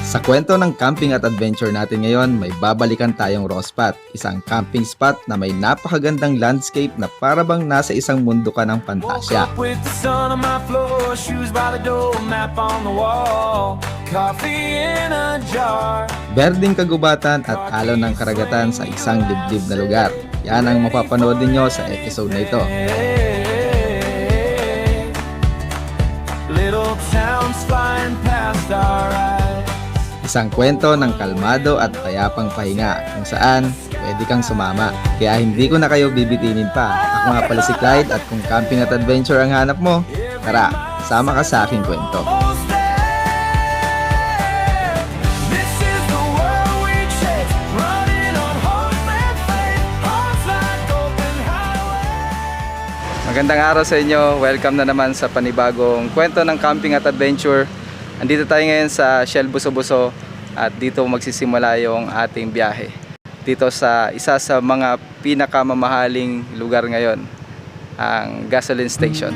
Sa kwento ng camping at adventure natin ngayon, may babalikan tayong raw spot, isang camping spot na may napakagandang landscape na parabang nasa isang mundo ka ng pantasya. With the sun on my floor, shoes by the door, map on the wall, coffee in a jar. Berdeng kagubatan at alon ng karagatan sa isang liblib na lugar. Yan ang mapapanood ninyo sa episode na ito. Little towns flying past our eyes. Isang kwento ng kalmado at payapang pahinga kung saan pwede kang sumama. Kaya hindi ko na kayo bibitinin pa. Ako nga pala si Clyde at kung camping at adventure ang hanap mo, tara, sama ka sa aking kwento. Almost there. This is the world we chase, running on hope and faith, hearts like open highway. Magandang araw sa inyo. Welcome na naman sa panibagong kwento ng camping at adventure. Andito tayo ngayon sa Shell Buso-Buso at dito magsisimula yung ating biyahe. Dito sa isa sa mga pinakamamahaling lugar ngayon, ang gasoline station.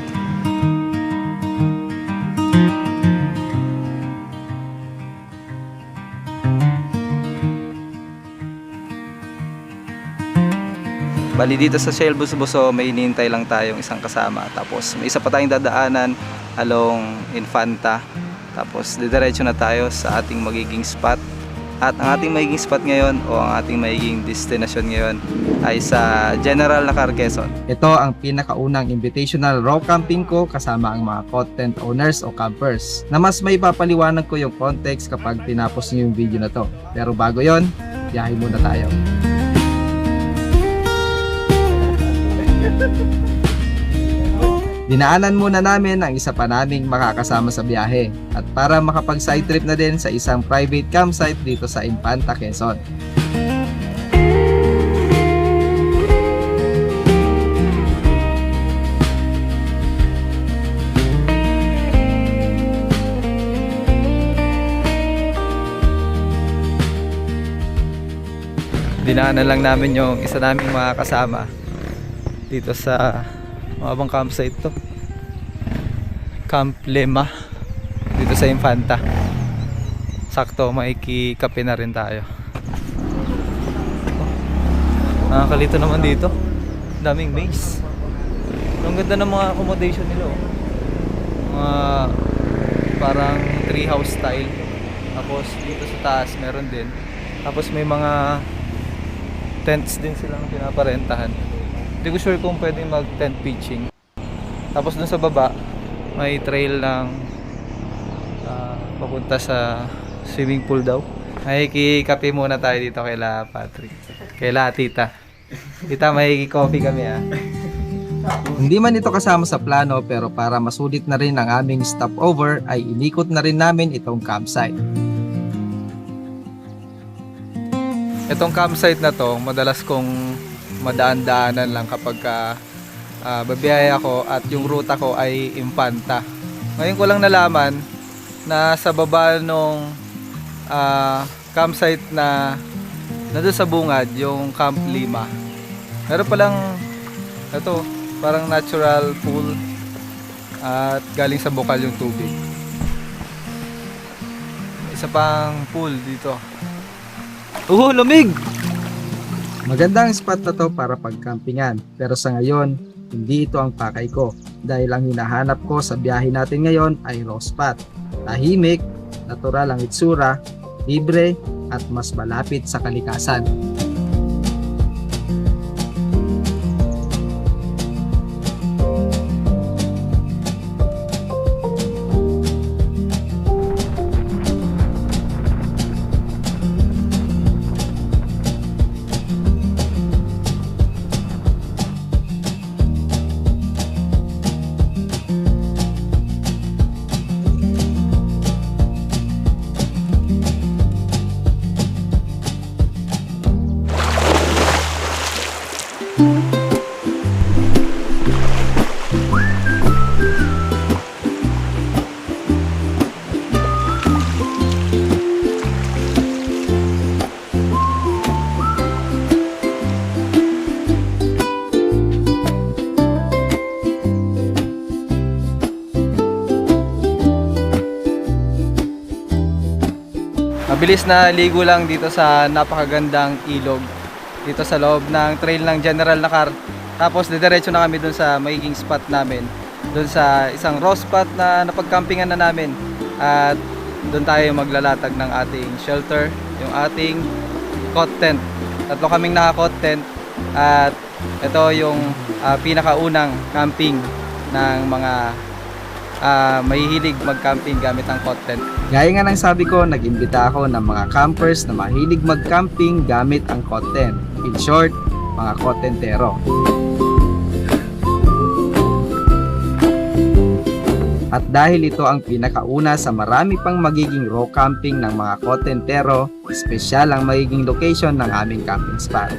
Bali dito sa Shell Buso-Buso may hinihintay lang tayong isang kasama. Tapos may isa pa tayong dadaanan along Infanta. Tapos didiretso na tayo sa ating magiging spot. At ang ating magiging spot ngayon o ang ating magiging destination ngayon ay sa General Lacar, Quezon. Ito ang pinakaunang invitational raw camping ko kasama ang mga content owners o campers. Na mas may papaliwanag ko yung context kapag tinapos niyo yung video na to. Pero bago yon, biyahe muna tayo. Dinaanan muna namin ang isa pa naming makakasama sa biyahe at para makapag side trip na din sa isang private campsite dito sa Infanta, Quezon. Dinaanan lang namin yung isa naming makakasama dito sa mabang campsite to, Camp Lema, dito sa Infanta. Sakto, makikikape na rin tayo. Nakakalito naman dito, daming base. Ang ganda ng mga accommodation nila, oh. Mga parang tree house style. Tapos dito sa taas meron din. Tapos may mga tents din silang pinaparentahan. Hindi ko sure kung pwede mag tent pitching. Tapos dun sa baba may trail ng papunta sa swimming pool daw. Makikikape muna tayo dito kaila Patrick, kaila Tita. Tita, makikikope kami ha. Hindi man ito kasama sa plano pero para masulit na rin ang aming stopover ay inikot na rin namin itong campsite. Itong campsite na to madalas kong madaan-daanan lang kapag babiyaya ako at yung ruta ko ay Infanta. Ngayon ko lang nalaman na sa baba nung campsite na nandun sa bungad, yung Camp Lima, meron palang ito, parang natural pool at galing sa bukal yung tubig. Isa pang pool dito. Lamig! Magandang spot na to para pagkampingan pero sa ngayon hindi ito ang pakay ko dahil ang hinahanap ko sa biyahe natin ngayon ay raw spot. Tahimik, natural ang itsura, libre at mas malapit sa kalikasan. Mabilis na ligo lang dito sa napakagandang ilog. Dito sa loob ng trail ng General Nakar. Tapos didiretso na kami dun sa magiging spot namin. Dun sa isang raw spot na napagcampingan na namin. At dun tayo maglalatag ng ating shelter, yung ating cot tent. Tatlo kaming naka-cot tent. At ito yung pinakaunang camping ng mga mahihilig mag-camping gamit ang cot tent. Gaya nga ng sabi ko, nag-imbita ako ng mga campers na mahilig mag-camping gamit ang cot tent. In short, mga cot tentero. At dahil ito ang pinakauna sa marami pang magiging raw camping ng mga cot tentero, espesyal ang magiging location ng aming camping spot.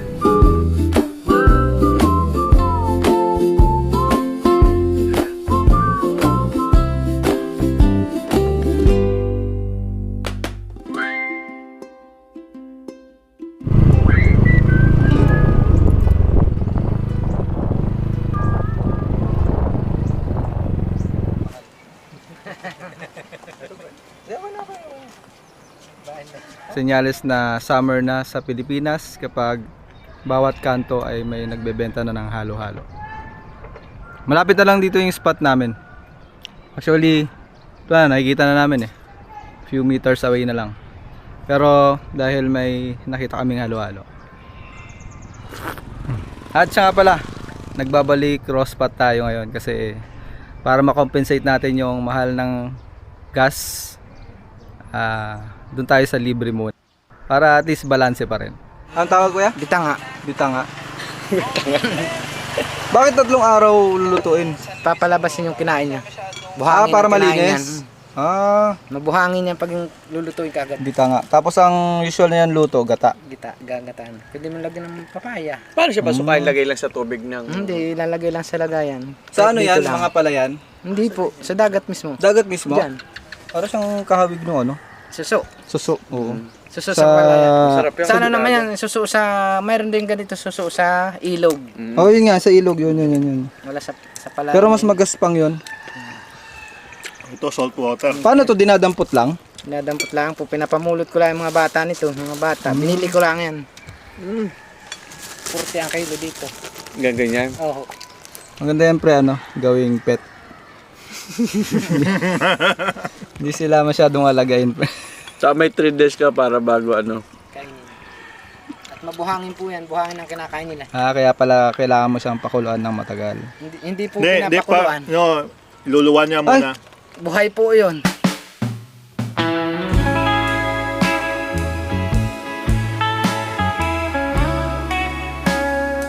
Senyales na summer na sa Pilipinas kapag bawat kanto ay may nagbebenta na ng halo-halo. Malapit na lang dito yung spot namin. Actually, ito na, nakikita na namin few meters away na lang. Pero dahil may nakita kaming halo-halo. At siya nga pala, nagbabalik raw spot tayo ngayon kasi para makompensate natin yung mahal ng gas. Doon tayo sa libre muna para at least balance pa rin. Ang tawag, kuya? Bitanga. Bitanga. Bakit 3 araw lulutuin? Papalabasin yung kinain niya. Buhangin Para ang kinain malinis. yan. Mabuhangin yan pag yung lulutuin kagad. Bitanga. Tapos ang usual na yan luto, gata. Gagataan. Pwede mo lagyan ng papaya. Paano siya pasukain? Lagay lang sa tubig ng... Hindi, ilalagay lang sa lagayan. Sa Kahit ano dito yan? lang. Mga palayan? Hindi po, sa dagat mismo. Dagat mismo? Diyan. Para siyang kahawig no ano? Suso. Suso. Oo. Suso sa palayan. Sarap yung... Sa ano naman yan, suso sa, mayroon din ganito suso sa ilog. Oh, yun nga, sa ilog yun. Wala sa palayan. Pero mas magaspang yun. Ito, salt water. Paano to dinadampot lang? Dinadampot lang po, pinapamulot ko lang yung mga bata nito, mga bata. Binili ko lang yan. 40 ang kilo dito. Ganyan. Oo. Maganda yan pre, gawing pet. Hindi sila masyadong alagayin pre. Saka may 3 days ka para bago Kainin. At mabuhangin po yan, buhangin ang kinakain nila. Kaya pala kailangan mo siyang pakuluan ng matagal. Hindi po pinapakuluan. Luluwan niya muna. Buhay po yun.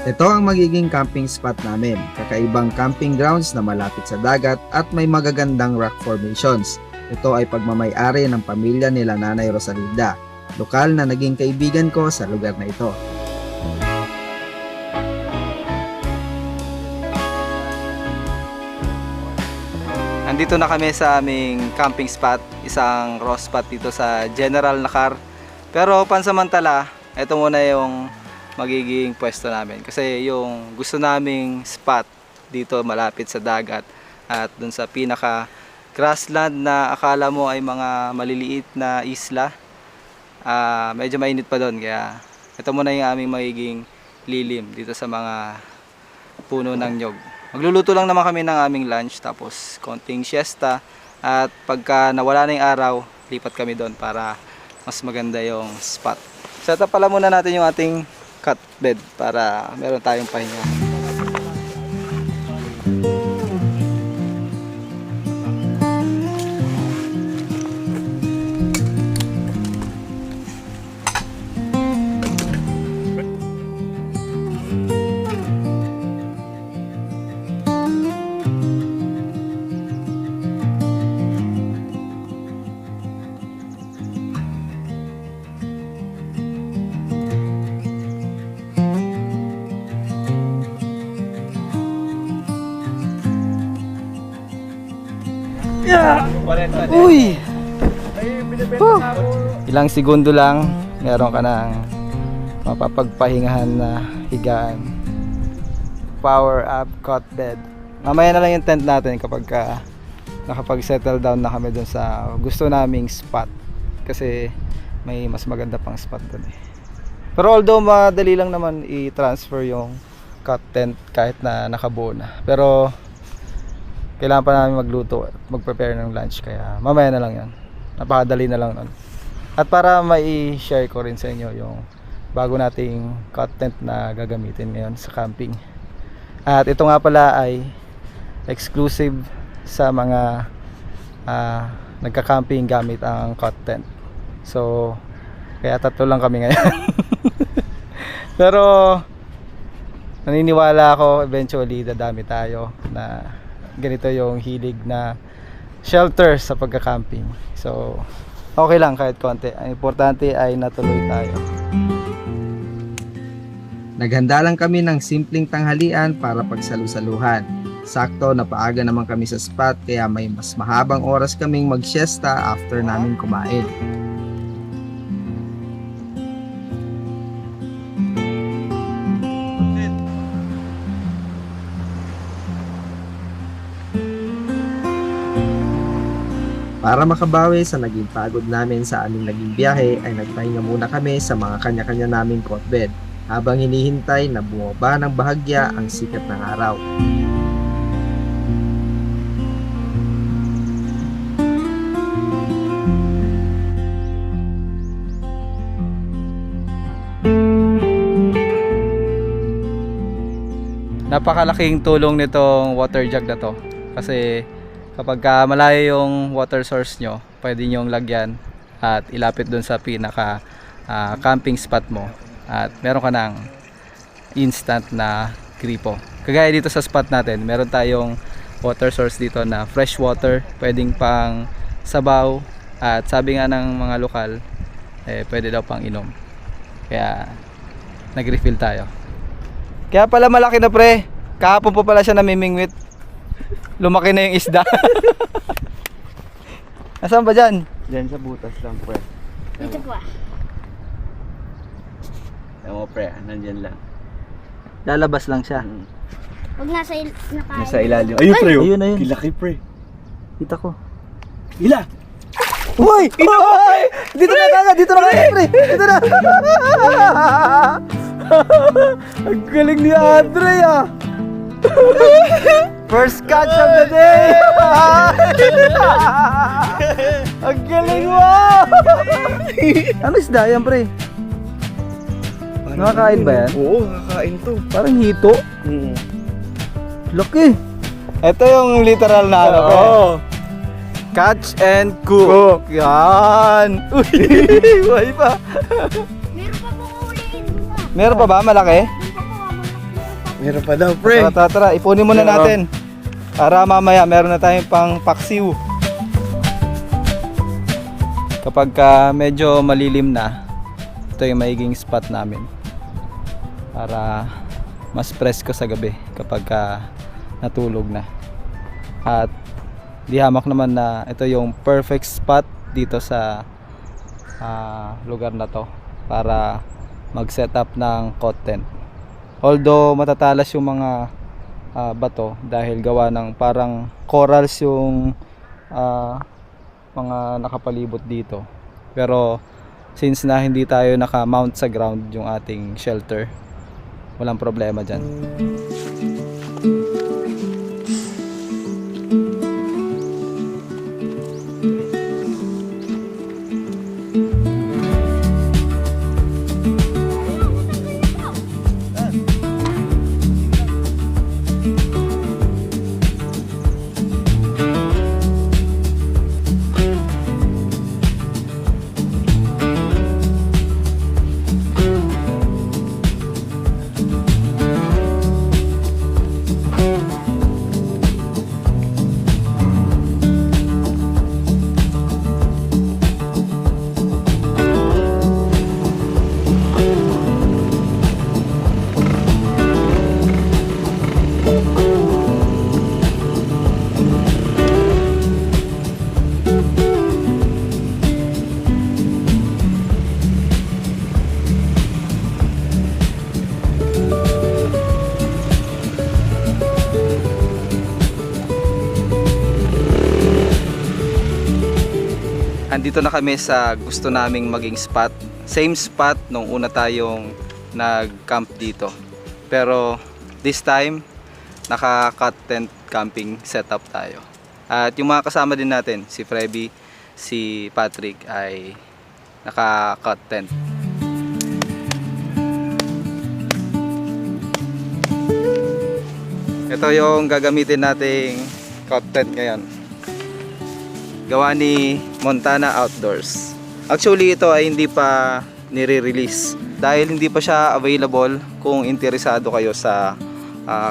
Ito ang magiging camping spot namin. Kakaibang camping grounds na malapit sa dagat at may magagandang rock formations. Ito ay pagmamay-ari ng pamilya nila Nanay Rosalinda, lokal na naging kaibigan ko sa lugar na ito. Andito na kami sa aming camping spot, isang raw spot dito sa General Nakar. Pero pansamantala, ito muna yung magiging pwesto namin. Kasi yung gusto naming spot dito malapit sa dagat at dun sa pinaka grassland na akala mo ay mga maliliit na isla, medyo mainit pa doon. Kaya ito muna yung aming magiging lilim dito sa mga puno ng nyog. Magluluto lang naman kami ng aming lunch tapos konting siesta at pagka nawala na yung araw, lipat kami doon para mas maganda yung spot. Set up pala muna natin yung ating cut bed para meron tayong pahinga. Uy! Ilang segundo lang, meron ka ng mapapagpahingahan na higaan. Power up cot bed. Mamaya na lang yung tent natin kapag nakapag-settle down na kami dun sa gusto naming spot. Kasi may mas maganda pang spot doon eh. Pero although madali lang naman i-transfer yung cut tent kahit na nakabuo na. Pero kailangan pa namin magluto at mag-prepare ng lunch, kaya mamaya na lang yan. Napakadali na lang nun. At para mai-share ko rin sa inyo yung bago nating cut tent na gagamitin ngayon sa camping. At ito nga pala ay exclusive sa mga nagka-camping gamit ang cut tent. So kaya 3 lang kami ngayon. Pero naniniwala ako eventually dadami tayo na ganito yung hilig na shelter sa pagka-camping. So okay lang kahit konti. Ang importante ay natuloy tayo. Naghanda lang kami ng simpleng tanghalian para pagsalu-saluhan. Sakto, napaaga naman kami sa spot kaya may mas mahabang oras kaming mag-siesta after namin kumain. Para makabawi sa naging pagod namin sa aming naging biyahe ay nagpahinga muna kami sa mga kanya-kanya naming cot bed habang hinihintay na bumaba ng bahagya ang sikat ng araw. Napakalaking tulong nitong water jug na to, kasi kapag malayo yung water source nyo, pwede nyong lagyan at ilapit dun sa pinaka camping spot mo at meron ka ng instant na gripo. Kagaya dito sa spot natin, meron tayong water source dito na fresh water, pwedeng pang sabaw, at sabi nga ng mga lokal pwede daw pang inom, kaya nag-refill tayo. Kaya pala malaki na, pre. Kahapon pa pala siya namimingwit. Lumaki na yung isda. Nasaan ba dyan? Diyan sa butas lang, pre. Dito po. Ewan mo, pre. Nandyan lang. Lalabas lang siya. Huwag nakain. Nasa ilalim. Ayun, pre. Ayun, ayun. Kilaki, pre. Kita ko. Ila! Uy! Uy! Dito na kagad! Dito na kagad, pre! Dito na! Ang galing ni Andre, ah! First catch of the day! Ang galing mo! Ano isda yan, pre? Nakakain ba yan? Oo, nakakain to. Parang hito. Laki! Ito yung literal na ano, pre. Catch and cook. Yan. Uy, buhay pa. Meron pa po uliin. Meron pa ba? Malaki? Meron pa daw, pre. Tara, tara. Ipunin muna natin. Para mamaya meron na tayong pang paksiw. Kapag medyo malilim na, ito yung maiging spot namin. Para mas presko sa gabi kapag natulog na. At di hamak naman na ito yung perfect spot dito sa lugar na to para mag-set up ng cot tent. Although matatalas yung mga bato dahil gawa ng parang corals yung mga nakapalibot dito. Pero since na hindi tayo naka-mount sa ground yung ating shelter, walang problema dyan. nandito na kami sa gusto naming maging spot. Same spot nung una tayong nag-camp dito. Pero this time, naka-cut tent camping setup tayo. At yung mga kasama din natin, si Frebby, si Patrick ay naka-cut tent. Ito yung gagamitin nating cut tent ngayon. Gawa ni Montana Outdoors. Actually ito ay hindi pa nire-release dahil hindi pa siya available. Kung interesado kayo sa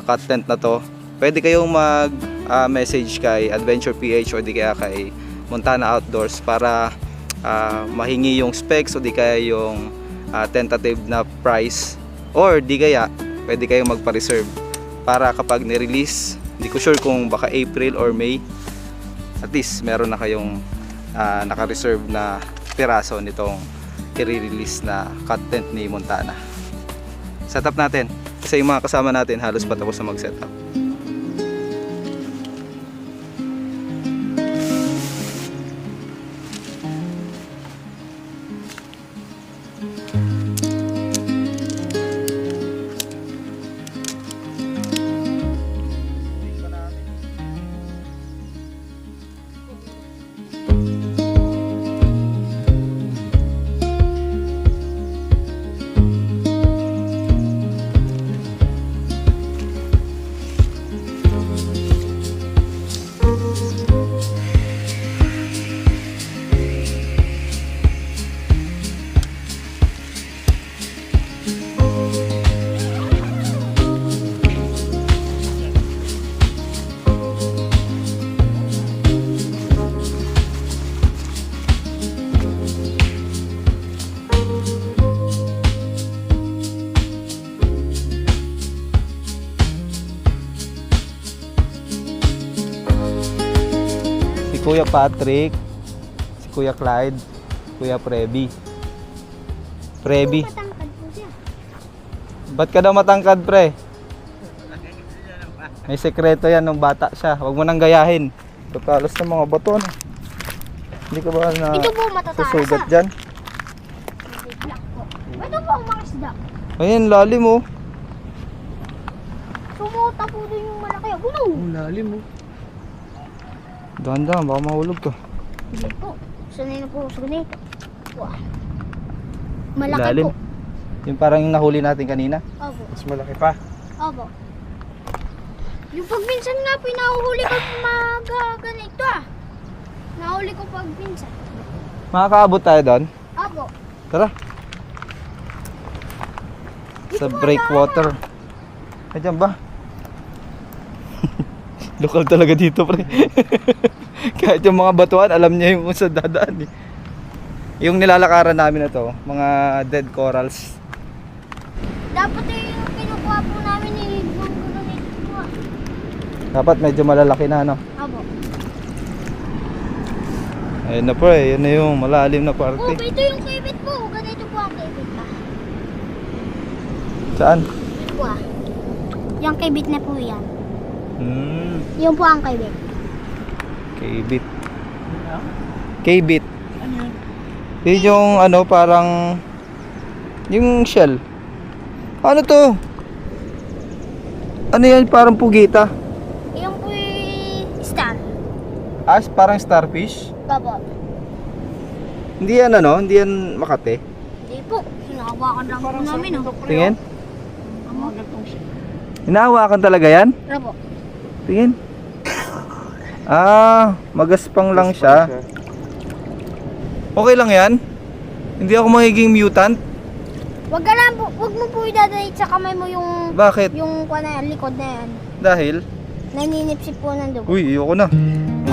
cut tent na to, pwede kayong mag-message kay Adventure PH o di kaya kay Montana Outdoors para mahingi yung specs o di kaya yung tentative na price, or di kaya pwede kayong magpa-reserve para kapag ni-release, hindi ko sure kung baka April or May, at least meron na kayong naka-reserve na piraso nitong i-release na cut tent ni Montana. Setup natin kasi yung mga kasama natin halos patapos na mag-setup. Kuya Patrick, si Kuya Clyde, Kuya Frebby. Frebby, Matangkad po siya. ba't ka daw matangkad, pre? May sekreto yan nung bata siya. Huwag mo nang gayahin. Tatalas ng mga bato, no? Hindi ka ba na Ito po matatalas susugat ah. dyan? Black po. Ito po ang mga isda. Ayun, lalim mo. Sumuta po din yung malaki. Gulong! Ang lalim mo. Dahan-dahan, baka mahulog ka. Hindi po. Sanay na po sa ganito. Wow. Malaki Lalim. po. Yung parang yung nahuli natin kanina. Opo. Mas malaki pa. Opo. Yung pagminsan nga po, nahuhuli ko ganito ah. Nahuli ko pagminsan. Makakaabot tayo doon. Opo. Tara. Sa breakwater. Ay, dyan ba? Lokal talaga dito, pre. Kahit yung mga batuan, alam niya yung kung saan dadaan eh. Yung nilalakaran namin na to, mga dead corals. Dapat yung kinukuha po namin ni Gunggulo nito po ah. Dapat medyo malalaki na, no? Opo. Ayun na, pre. Yun na yung malalim na Oh, parte. ito yung kibit po. Ganito po ang kibit ah. Saan? Ito po ah. Yung kibit na po yan. Yung po ang kibit. K-bit. K-bit. Yun yung ano, parang yung shell. Ano to? Ano yan? Parang pugita. Yung po yung star. As parang starfish. Opo. Hindi yan ano, hindi yan Makate. Hindi po. Hinahawakan lang po namin oh. Tingin. Hinahawakan talaga yan? Opo. Tingin. Ah, magaspang lang siya. Okay lang yan? Hindi ako magiging mutant? Wag ka lang po. Wag mo po idadahit sa kamay mo yung Bakit? likod na yan. Dahil? Naninipsip po ng dugo. Uy, ayoko na.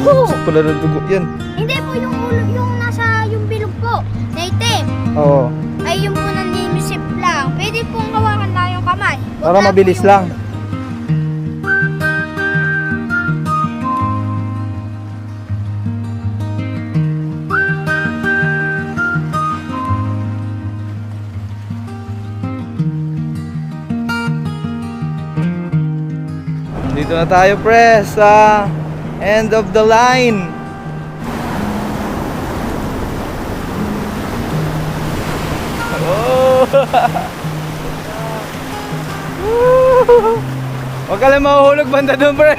Oo. Sakit pala ng dugo yan. Hindi po yung ulo, yung nasa yung bilog po. Na itim. Oo. Ay yung po naninipsip lang. Pwede pong hawakan lang yung kamay. Wag Para lang po mabilis yung lang. ulo. Dito na tayo, pre, sa end of the line. Huwag ka lang mahuhulog banda doon, pre.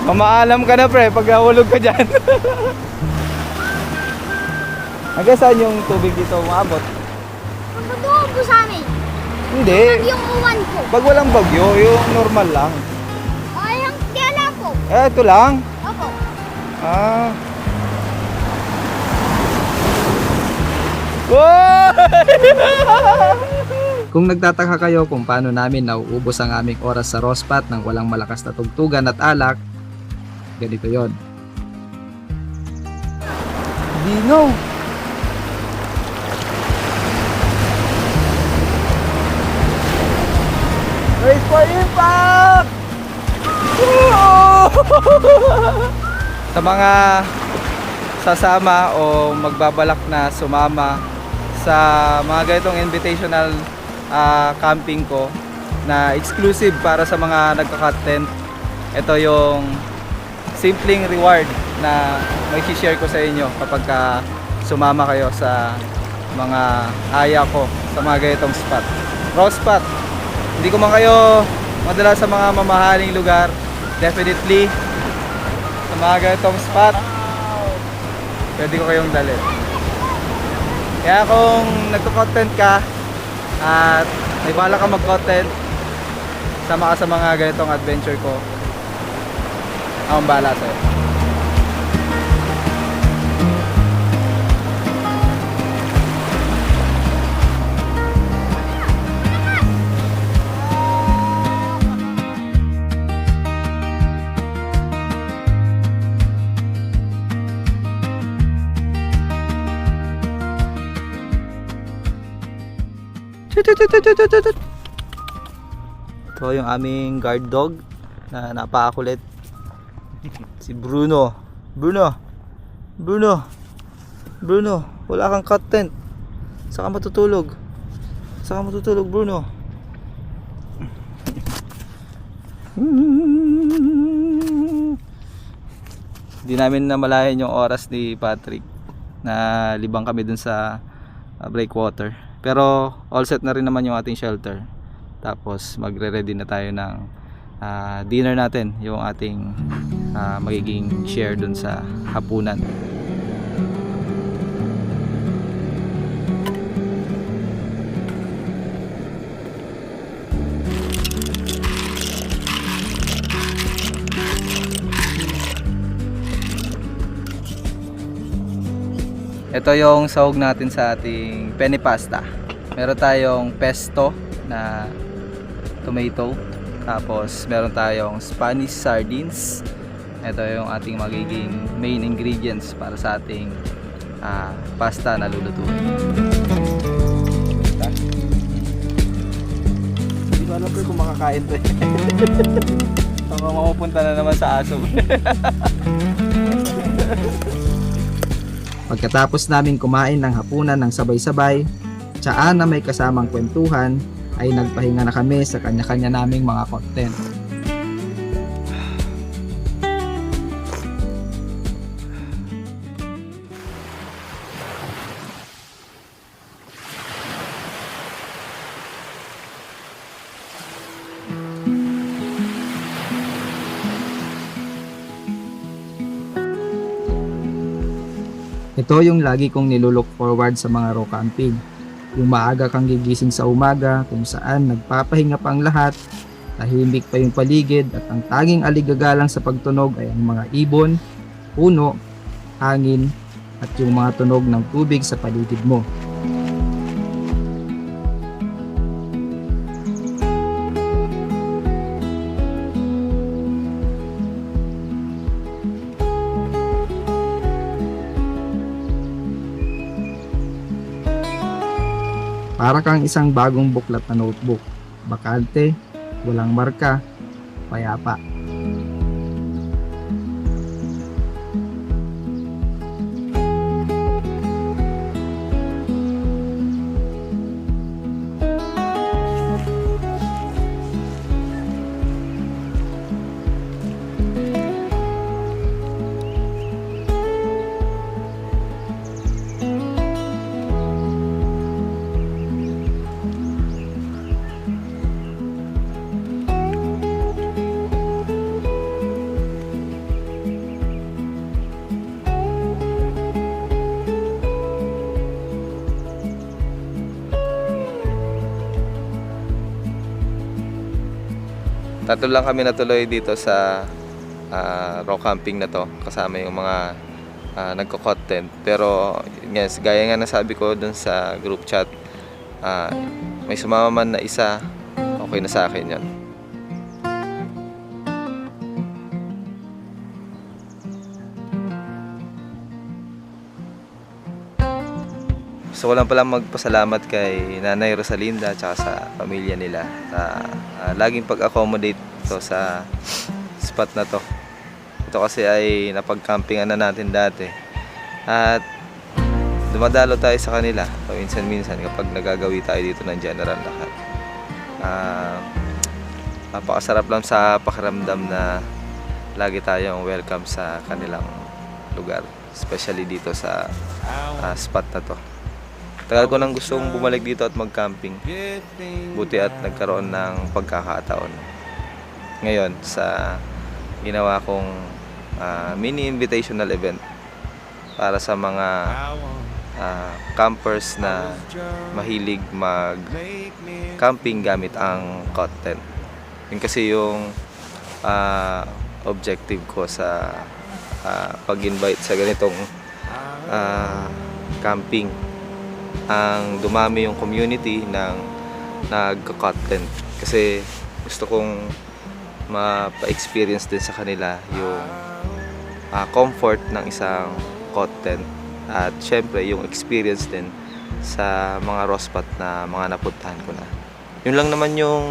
Mamaalam ka na, pre, pag nahulog ka dyan. Hanggang saan yung tubig dito umabot? Pagkatuwa po sa amin. Hindi. Yung uwan ko. Pag walang bagyo, yung normal lang. Ay, ang tiyala ko. Eh, ito lang. Opo. Ah. Wow! Kung nagtataka kayo kung paano namin nauubos ang aming oras sa Rospat nang walang malakas na tugtugan at alak, ganito yon. Dino. Race for impact! Sa mga sasama o magbabalak na sumama sa mga ganitong invitational camping ko na exclusive para sa mga nagka-content, ito yung simpleng reward na may share ko sa inyo kapag sumama kayo sa mga aya ko sa mga ganitong spot. Raw spot. Hindi ko man kayo madala sa mga mamahaling lugar. Definitely sa mga ganitong spot, pwede ko kayong dalhin. Kaya kung nagko-content ka at may bala ka mag-content, sama ka sa mga ganitong adventure ko, akong bahala sa'yo. Ito yung aming guard dog na napakakulit. Si Bruno. Bruno, wala kang content. Saan ka matutulog? Bruno? Hindi namin namalayan yung oras ni Patrick na libang kami dun sa breakwater. Pero all set na rin naman yung ating shelter. Tapos magre-ready na tayo ng dinner natin, yung ating magiging share dun sa hapunan. Ito yung sahog natin sa ating penne pasta. Meron tayong pesto na tomato. Tapos meron tayong Spanish sardines. Ito yung ating magiging main ingredients para sa ating pasta na lulutuin. Hindi ko alam kung makakain to. Baka mapupunta na naman sa aso. Pagkatapos namin kumain ng hapunan ng sabay-sabay, tsaan na may kasamang kwentuhan, ay nagpahinga na kami sa kanya-kanya naming mga content. Ito yung lagi kong nilulook forward sa mga raw camping. Yung maaga kang gigising sa umaga kung saan nagpapahinga pa ang lahat, tahimik pa yung paligid at ang tanging aligagalang sa pagtunog ay ang mga ibon, puno, hangin at yung mga tunog ng tubig sa paligid mo. Para kang isang bagong buklat na notebook. Bakante, walang marka, payapa. Tatlo lang kami natuloy dito sa rock camping na to, kasama yung mga nagko-content. Pero yes, gaya nga nasabi ko dun sa group chat, may sumama man na isa, okay na sa akin yun. So ko lang pala magpasalamat kay Nanay Rosalinda at sa pamilya nila sa laging pag-accommodate to sa spot na to. Ito kasi ay napag-campingan na natin dati. At dumadalo tayo sa kanila paminsan-minsan kapag nagagawi tayo dito ng general lahat. Napakasarap lang sa pakiramdam na lagi tayong welcome sa kanilang lugar. Especially dito sa spot na to. Tagal ko nang gustong bumalik dito at mag-camping. Buti at nagkaroon ng pagkakataon. Ngayon, sa ginawa kong mini invitational event para sa mga campers na mahilig mag-camping gamit ang content. Yun kasi yung objective ko sa pag-invite sa ganitong camping. Ang dumami yung community ng nagka-content kasi gusto kong mapa-experience din sa kanila yung comfort ng isang content at syempre yung experience din sa mga raw spot na mga napuntahan ko na. Yun lang naman yung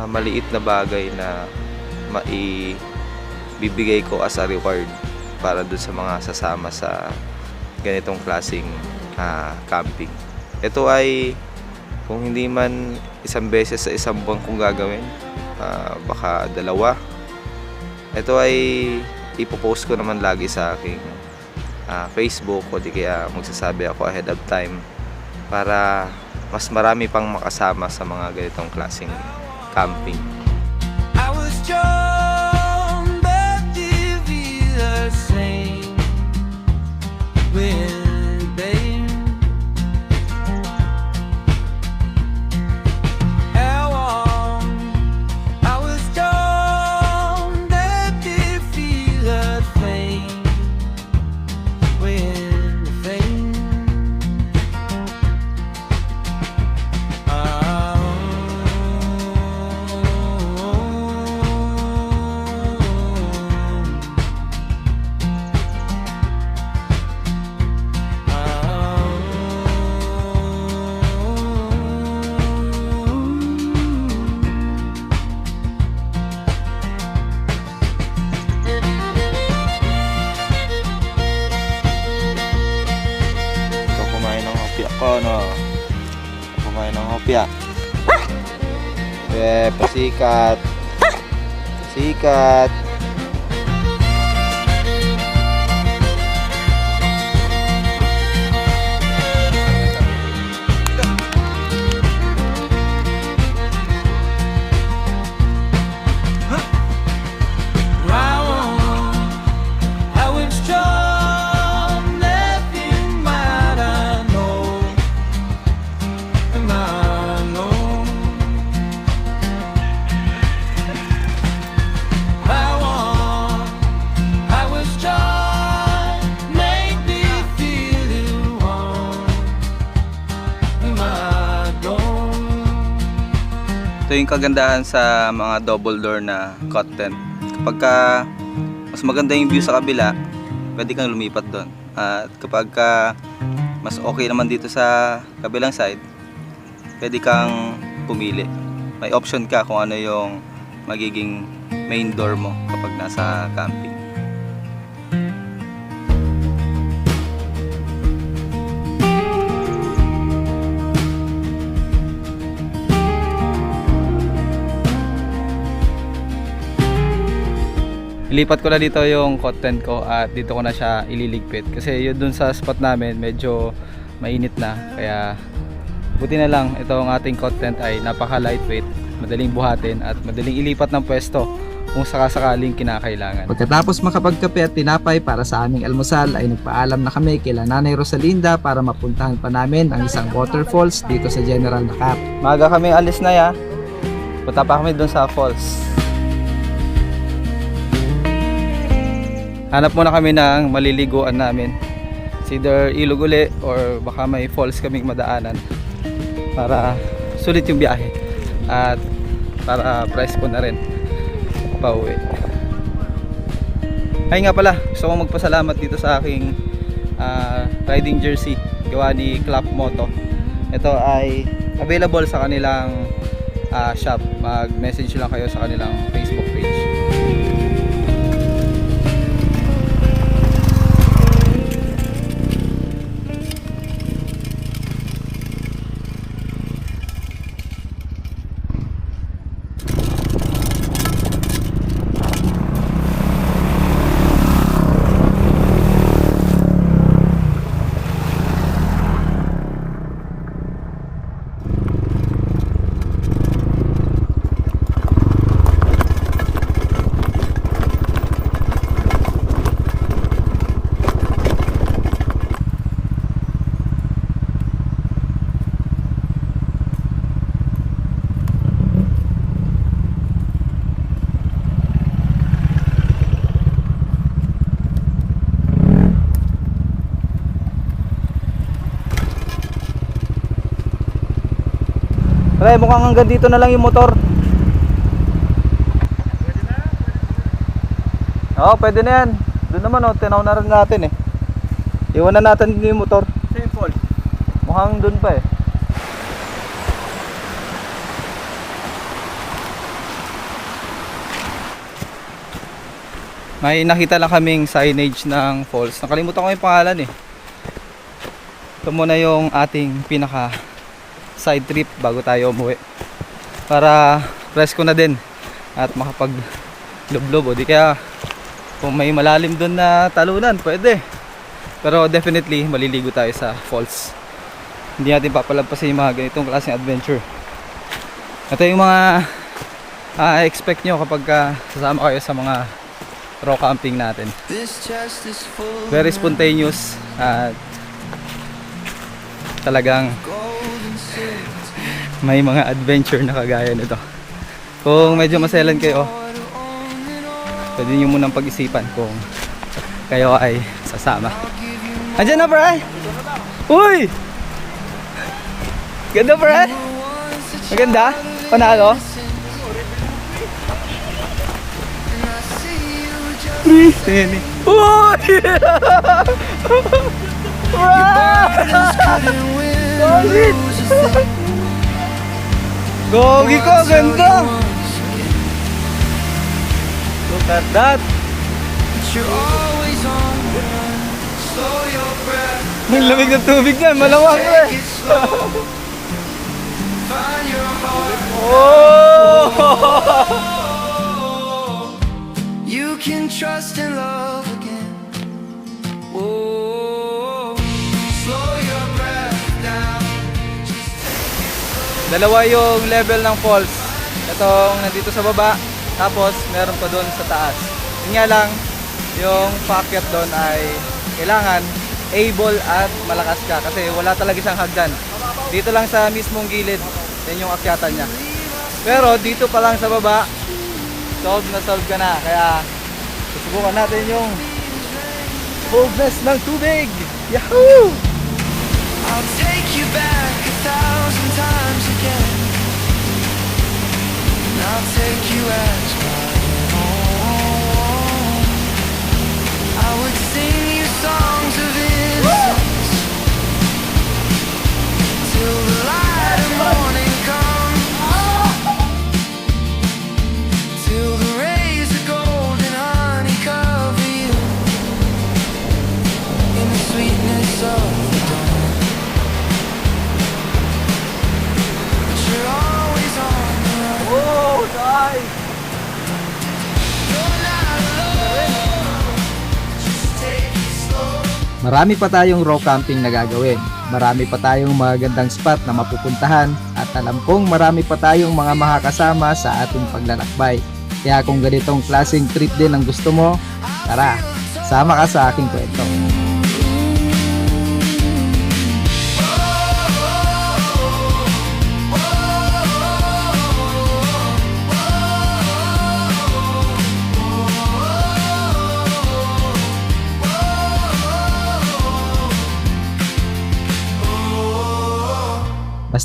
maliit na bagay na maibibigay ko as a reward para dun sa mga sasama sa ganitong klaseng camping. Ito ay kung hindi man isang beses sa isang buwan kong gagawin, baka dalawa. Ito ay ipopost ko naman lagi sa aking Facebook o di kaya magsasabi ako ahead of time para mas marami pang makasama sa mga ganitong klaseng camping. I was young, but did feel the same when, babe, how long I was young, that did feel the flame when the flame. Ikaw kumain ng hopya ko, no? Kumain ng hopya. Pasikat. Pasikat. I was strong, nothing might I know, and I know. I was strong, make me feel it warm, and I don't. Ito yung kagandahan sa mga double door na content. Kapag mas maganda yung view sa kabila, pwede kang lumipat doon. At kapag mas okay naman dito sa kabilang side, pwede kang pumili. May option ka kung ano yung magiging main door mo kapag nasa camping. Ilipat ko na dito yung content ko at dito ko na siya ililigpit kasi yun dun sa spot namin medyo mainit na, kaya buti na lang itong ating content ay napaka lightweight, madaling buhatin at madaling ilipat ng pwesto kung sakasakaling kinakailangan. Pagkatapos makapagkape at tinapay para sa aming almusal ay nagpaalam na kami kila Nanay Rosalinda para mapuntahan pa namin ang isang waterfalls dito sa General Nakap. Maga kami alis na ya. Punta pa kami doon sa falls. Hanap muna kami ng maliliguan namin. It's either ilog uli or baka may falls kaming madaanan para sulit yung biyahe at para price ko na rin pauwi. Ay nga pala, gusto kong magpasalamat dito sa aking riding jersey gawa ni Clap Moto. Ito ay available sa kanilang shop. Mag-message lang kayo sa kanilang Facebook page. Pre, mukhang hanggang dito na lang yung motor. Oo, pwede na yan. Doon naman tinaw na rin natin eh. Iwan na natin yung motor. Simple. Mukhang doon pa eh. May nakita lang kaming signage ng falls. Nakalimutan ko yung pangalan eh. Ito muna yung ating pinaka side trip bago tayo umuwi para presko na din at makapag lublob o di kaya kung may malalim doon na talunan pwede, pero definitely maliligo tayo sa falls. Hindi natin papalagpasin yung mga ganitong klaseng adventure. Ito yung mga expect nyo kapag sasama kayo sa mga raw camping natin. This chest is full of Very spontaneous at talagang may mga adventure na kagaya nito. Kung medyo maselan kayo, pwede nyo munang pag-isipan kung kayo ay sasama. Andiyan na, pre! Uy! Ganda, pre! Maganda? Panalo? Uy! Solid! Gogi ko, ganda! Look at that! You're always on the run. Slow your breath. May lamig ng tubig yan, malawak eh! Take it slow. Find your heart. Oh! You can trust and love again. Whoa. Slow your breath down. Dalawa yung level ng falls. Itong nandito sa baba, tapos meron pa doon sa taas. Yun nga lang, yung paakyat doon ay kailangan able at malakas ka kasi wala talaga isang hagdan. Dito lang sa mismong gilid, yan yung akyatan niya. Pero dito pa lang sa baba, solve ka na. Kaya susubukan natin yung boldness ng tubig. Yahoo! I'll take you back 1,000 times again. And I'll take you as my own. I would sing you songs of innocence till the light of morning comes, till the rays of gold and honey cover you in the sweetness of the dawn. But you're always on the run. Oh, nice! You're not alone. Just take it slow. Marami pa tayong raw camping na gagawin. Marami pa tayong magagandang spot na mapupuntahan at alam kong marami pa tayong mga makakasama sa ating paglalakbay. Kaya kung ganitong klaseng trip din ang gusto mo, tara, sama ka sa aking kwento.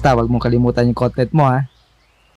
Basta wag mong kalimutan yung content mo ha.